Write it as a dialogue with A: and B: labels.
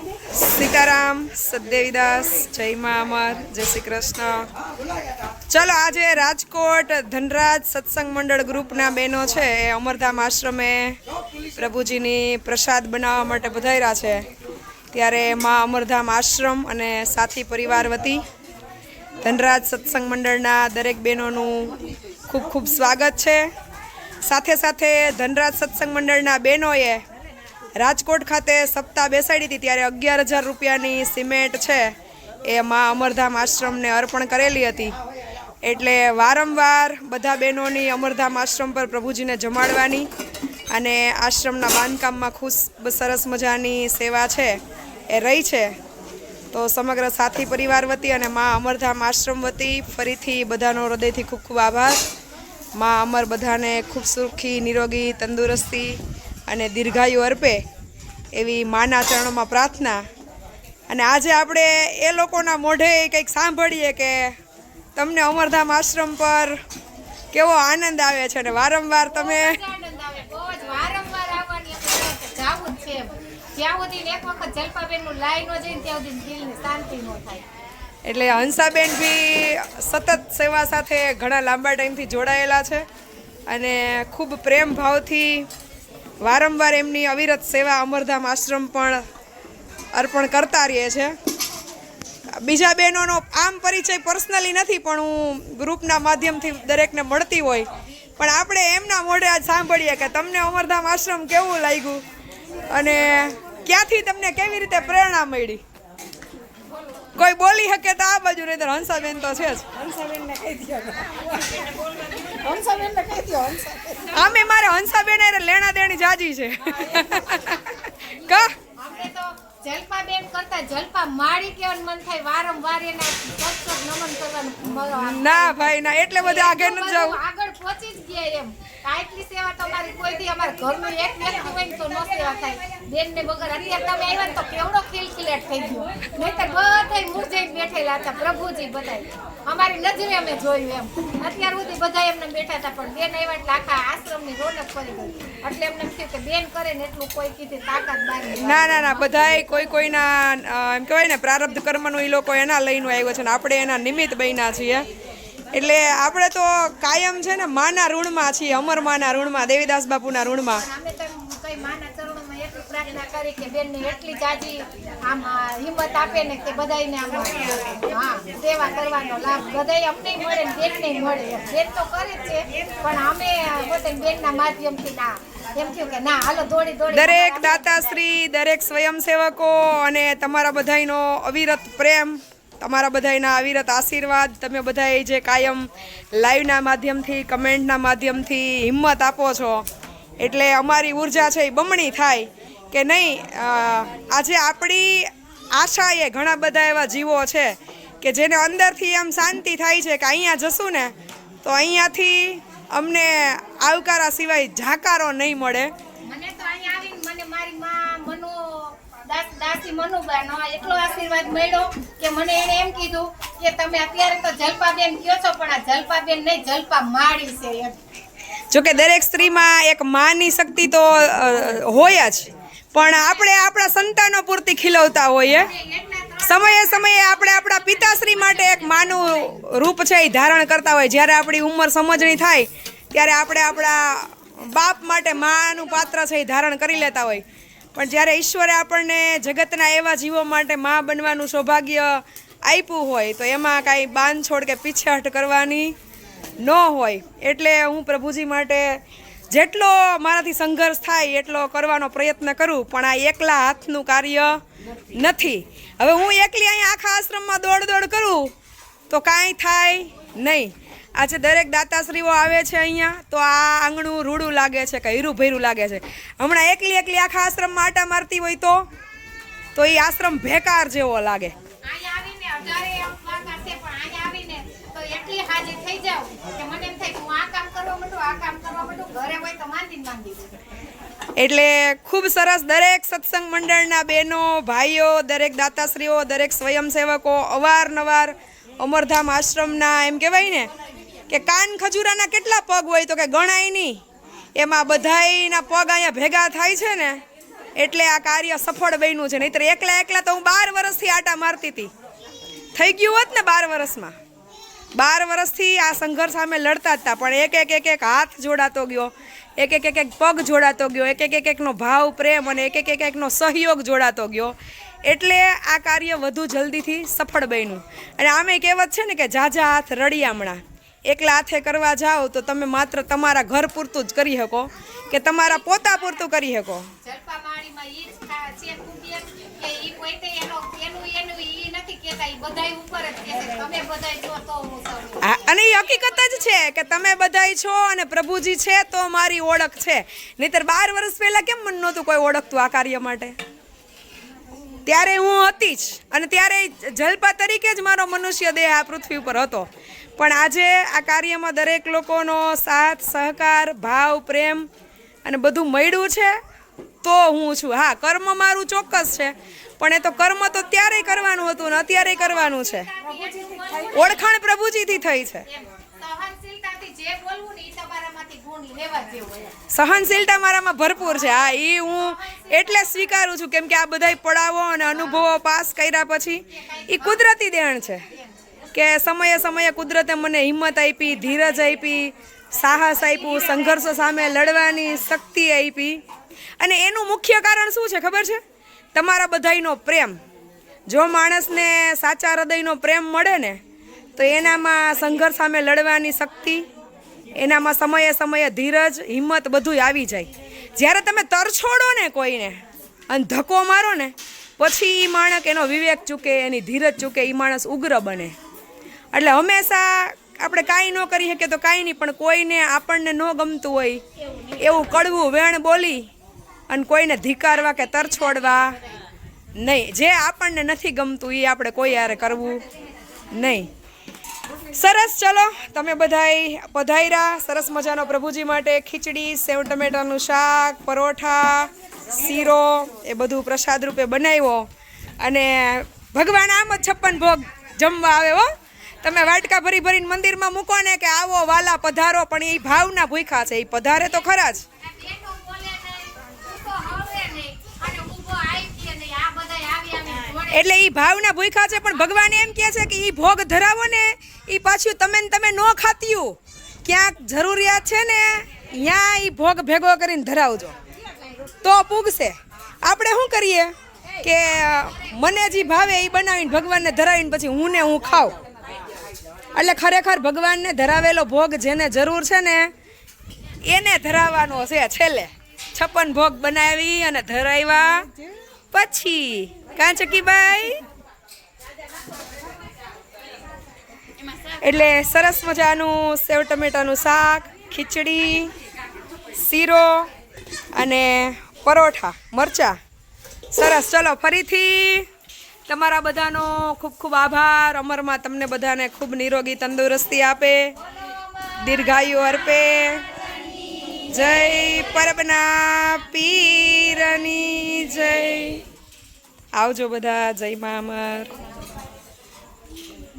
A: સીતારામ, સદદેવીદાસ, જય મા અમર, જય શ્રી કૃષ્ણ. ચલો, આજે રાજકોટ ધનરાજ સત્સંગ મંડળ ગ્રુપના બહેનો છે એ અમરધામ આશ્રમે પ્રભુજીની પ્રસાદ બનાવવા માટે પધાર્યા છે. ત્યારે મા અમરધામ આશ્રમ અને સાથી પરિવાર વતી ધનરાજ સત્સંગ મંડળના દરેક બહેનોનું ખૂબ ખૂબ સ્વાગત છે. સાથે સાથે ધનરાજ સત્સંગ મંડળના બહેનોએ રાજકોટ ખાતે સપ્તાહ બેસાડી હતી ત્યારે 11,000 રૂપિયાની સિમેન્ટ છે એ મા અમરધામ આશ્રમને અર્પણ કરેલી હતી. એટલે વારંવાર બધા બહેનોની અમરધામ આશ્રમ પર પ્રભુજીને જમાડવાની અને આશ્રમના બાંધકામમાં સરસ મજાની સેવા છે એ રહી છે. તો સમગ્ર સાથી પરિવાર વતી અને મા અમરધામ આશ્રમ વતી ફરીથી બધાનો હૃદયથી ખૂબ ખૂબ આભાર. મા અમર બધાને ખૂબ સુખી, નિરોગી, તંદુરસ્તી અને દીર્ઘાયુ અર્પે એવી માના ચરણોમાં પ્રાર્થના. અને આજે આપણે એ લોકોના મોઢે કંઈક સાંભળીએ કે તમને અમરધામ આશ્રમ પર કેવો આનંદ આવે છે અને વારંવાર તમે એટલે હંસાબેન બી સતત સેવા સાથે ઘણા લાંબા ટાઈમથી જોડાયેલા છે અને ખૂબ પ્રેમ ભાવથી વારંવાર એમની અવિરત સેવા અમરધામ આશ્રમ પણ અર્પણ કરતા રહે છે. બીજા બહેનોનો આમ પરિચય પર્સનલી નથી, પણ હું ગ્રુપના માધ્યમથી દરેકને મળતી હોય. પણ આપણે એમના મોઢે આજ સાંભળીએ કે તમને અમરધામ આશ્રમ કેવું લાગ્યું અને ક્યાંથી તમને કેવી રીતે પ્રેરણા મળી. કોઈ બોલી શકે તો આ બાજુ, નહીં તો હંસાબેન તો છે જ. આમે મારે હંસાબેન લેણા દેણી જાજી છે. કા
B: જલપાબેન કરતા જલપા માળી કેવાનું મન થાય, વારંવાર એને સત્સંગ નમન કરવાનું.
A: ના ભાઈ ના, એટલે બધે આગળ ન જાવ,
B: આગળ પહોંચી જ ગયા એમ. આટલી સેવા તો અમારી કોઈથી અમારા ઘરનું એક વ્યક્તિ હોય તો નો સેવા થાય. બેન ને વગર અત્યારે તમે આવ્યા તો કેવડો ખિલખિલાટ થઈ ગયો. નહીતર બધા મૂરજાઈ બેઠેલા હતા પ્રભુજી બધા અમારી નજરે અમે જોયું એમ. અત્યાર સુધી બધા એમને બેઠા હતા, પણ બેન આવ્યા એટલે આખા આશ્રમની રોનક ફરી ગઈ. એટલે એમને થયું કે બેન કરે ને એટલું કોઈ કીધી તાકાત બહાર.
A: ના ના ના, બધાય કોઈના એમ કહેવાય ને પ્રારબ્ધ કર્મનું એ લોકો એના લઈને આવ્યો છે ને આપણે એના નિમિત્ત બન્યા છીએ. એટલે આપણે તો કાયમ છે ને માના ઋણમાં છીએ, અમર માના ઋણમાં, દેવીદાસ બાપુના ઋણમાં.
B: અમે તો કઈ માના ચરણોમાં એટલી પ્રાર્થના કરી કે બેનને એટલી જાજી આમ હિંમત આપે ને કે બધાયને આમ સેવા કરવાનો લાભ બધાય અમને મળે ને બેનને મળે. બેન તો કરે જ છે, પણ અમે પોતે બેનના માધ્યમથી ના એમ થયું કે ના હાલો દોડી દોડી.
A: દરેક દાતાશ્રી, દરેક સ્વયંસેવકો અને તમારા બધાયનો અવિરત પ્રેમ, તમારા બધાયના અવિરત આશીર્વાદ, તમે બધાએ જે કાયમ લાઈવના માધ્યમથી, કમેન્ટના માધ્યમથી હિંમત આપો છો એટલે અમારી ઉર્જા છે એ બમણી થાય કે નહીં. આજે આપણી આશા એ ઘણા બધા એવા જીવો છે કે જેને અંદરથી એમ શાંતિ થાય છે કે અહીંયા જશું ને તો અહીંયાથી અમને આવકારા સિવાય જાકારો નહીં મળે.
B: મને તો અહીંયા આવીને મને મારી માં મનો દાસી મનુબાનો એટલો આશીર્વાદ મળ્યો કે મને એને એમ કીધું કે તમે અત્યારે તો જલપાબેન કહો છો, પણ આ જલપાબેન નહીં જલપા માળી છે એમ.
A: જોકે દરેક સ્ત્રીમાં એક માની શક્તિ તો હોય જ, પણ આપણે આપણા સંતાનો પૂરતી ખીલવતા હોઈએ. સમયે સમયે આપણે આપણા પિતાશ્રી માટે એક માનું રૂપ છે એ ધારણ કરતા હોય. જ્યારે આપણી ઉંમર સમજણી થાય ત્યારે આપણે આપણા બાપ માટે માનું પાત્ર છે એ ધારણ કરી લેતા હોય. પણ જ્યારે ઈશ્વરે આપણને જગતના એવા જીવો માટે મા બનવાનું સૌભાગ્ય આપ્યું હોય તો એમાં કાંઈ બાંધછોડ કે પીછેહટ કરવાની ન હોય. એટલે હું પ્રભુજી માટે જેટલો મારાથી સંઘર્ષ થાય એટલો કરવાનો પ્રયત્ન કરું, પણ આ એકલા હાથનું કાર્ય નથી. હવે હું એકલી અહીંયા આખા આશ્રમમાં દોડ કરું તો કાંઈ થાય નહીં. આજે દરેક દાતાશ્રીઓ આવે છે અહીંયા તો આ આંગણું રૂડું લાગે છે કે હીરું ભૈરું લાગે છે. હમણાં એકલી આખા આશ્રમમાં આટા મારતી હોય તો એ આશ્રમ બેકાર જેવો લાગે. એટલે ખૂબ સરસ. દરેક સત્સંગ મંડળના બહેનો, ભાઈઓ, દરેક દાતાશ્રીઓ, દરેક સ્વયંસેવકો અવારનવાર અમરધામ આશ્રમના એમ કહેવાય ને કે કાન ખજૂરાના કેટલા પગ હોય તો કે ગણાય નહીં. એમાં બધાયના પગ અહીંયા ભેગા થાય છે ને એટલે આ કાર્ય સફળ બન્યું છે. નહીંતર એકલા એકલા તો હું 12 વર્ષથી આટા મારતી હતી. થઈ ગયું હોત ને 12 વર્ષમાં, 12 વર્ષથી આ સંઘર્ષ સામે લડતા જ હતા, પણ એક હાથ જોડાતો ગયો, એક પગ જોડાતો ગયો, એકનો ભાવ પ્રેમ અને એકનો સહયોગ જોડાતો ગયો, એટલે આ કાર્ય વધુ જલ્દીથી સફળ બન્યું. અને આમે કહેવત છે ને કે ઝાઝા હાથ રળિયામણા. એકલા હાથે કરવા જાઓ તો તમે માત્ર તમારા ઘર પૂરતું જ કરી શકો કે તમારા પોતા પૂરતું કરી શકો.
B: જલપામાળીમાં ઈ જ છે કુંડિયન કે ઈ પોતે એનું ઈ નથી કહેતા, ઈ બધાય ઉપર જ કહે છે તમે બધાય છો તો હું છું.
A: અને એ હકીકત જ છે કે તમે બધાય છો અને પ્રભુજી છે તો મારી ઓળખ છે. નહીંતર 12 વર્ષ પહેલા કેમ મને નહોતું કોઈ ઓળખતું આ કાર્ય માટે? ત્યારે હું હતી જ, અને ત્યારે જલપા તરીકે જ મારો મનુષ્ય દેહ આ પૃથ્વી ઉપર હતો. પણ આજે આ કાર્યમાં દરેક લોકોનો સાથ સહકાર ભાવ પ્રેમ અને બધું મળ્યું છે તો હું છું. હા, કર્મ મારું ચોક્કસ છે, પણ એ તો કર્મ તો ત્યારે કરવાનું હતું ને અત્યારે કરવાનું છે. ઓળખાણ પ્રભુજીથી થઈ છે.
B: સહનશીલતાથી જે બોલવું ને ઈ તમારામાંથી ગુણ લેવા જેવું.
A: સહનશીલતા મારામાં ભરપૂર છે. હા, એ હું એટલે સ્વીકારું છું કેમ કે આ બધાય પડાવો અને અનુભવો પાસ કર્યા પછી એ કુદરતી દેણ છે કે સમયે સમયે કુદરતે મને હિંમત આપી, ધીરજ આપી, સાહસ આપ્યું, સંઘર્ષો સામે લડવાની શક્તિ આપી. અને એનું મુખ્ય કારણ શું છે ખબર છે? તમારા બધાયનો પ્રેમ. જો માણસને સાચા હૃદયનો પ્રેમ મળે ને તો એનામાં સંઘર્ષ સામે લડવાની શક્તિ, એનામાં સમયે સમયે ધીરજ હિંમત બધું આવી જાય. જ્યારે તમે તરછોડો ને કોઈને અને ધક્કો મારો ને પછી એ માણસ એનો વિવેક ચૂકે, એની ધીરજ ચૂકે, એ માણસ ઉગ્ર બને. એટલે હંમેશા આપણે કાંઈ ન કરી શકીએ તો કાંઈ નહીં, પણ કોઈને આપણને ન ગમતું હોય એવું કડવું વેણ બોલી અને કોઈને ધિક્કારવા કે તરછોડવા નહીં. જે આપણને નથી ગમતું એ આપણે કોઈ યારે કરવું નહીં. સરસ, ચલો તમે બધાય પધાર્યા. સરસ મજાનો પ્રભુજી માટે ખીચડી, સેવ ટમેટાનું શાક, પરોઠા, શીરો એ બધું પ્રસાદ રૂપે બનાવ્યો. અને ભગવાન આમ જ 56 ભોગ જમવા આવે હો. તમે વાટકા ભરી ભરીને મંદિરમાં મૂકો ને કે આવો વાલા પધારો, પણ એ ભાવના ભૂખ્યા છે, એ પધારે તો ખરા જ. એટલે એ ભાવના ભૂખ્યા છે, પણ ભગવાન એમ કહે છે કે એ ભોગ ધરાવો ને એ પાછું તમે ન ખાત્યું, ક્યાંક જરૂરિયાત છે ને ત્યાં એ ભોગ ભેગો કરીને ધરાવજો તો પૂગશે. આપણે શું કરીએ કે મને જે ભાવે એ બનાવીને ભગવાનને ધરાવીને પછી હું ખાઉં. એટલે ખરેખર ભગવાનને ધરાવેલો ભોગ જેને જરૂર છે ને એને ધરાવવાનો છે છેલ્લે. 56 ભોગ બનાવી અને ધરાવ્યા પછી કાં ચકીભાઈ? એટલે સરસ મજાનું સેવ ટમેટાનું શાક, ખીચડી, શીરો અને પરોઠા મરચા. સરસ, ચલો ફરીથી તમારા બધાનો ખૂબ ખૂબ આભાર. અમરમાં તમને બધાને ખૂબ નિરોગી તંદુરસ્તી આપે, દીર્ઘાયુ અર્પે. જય પરબના પીરની જય. આવજો બધા. જય મા અમર.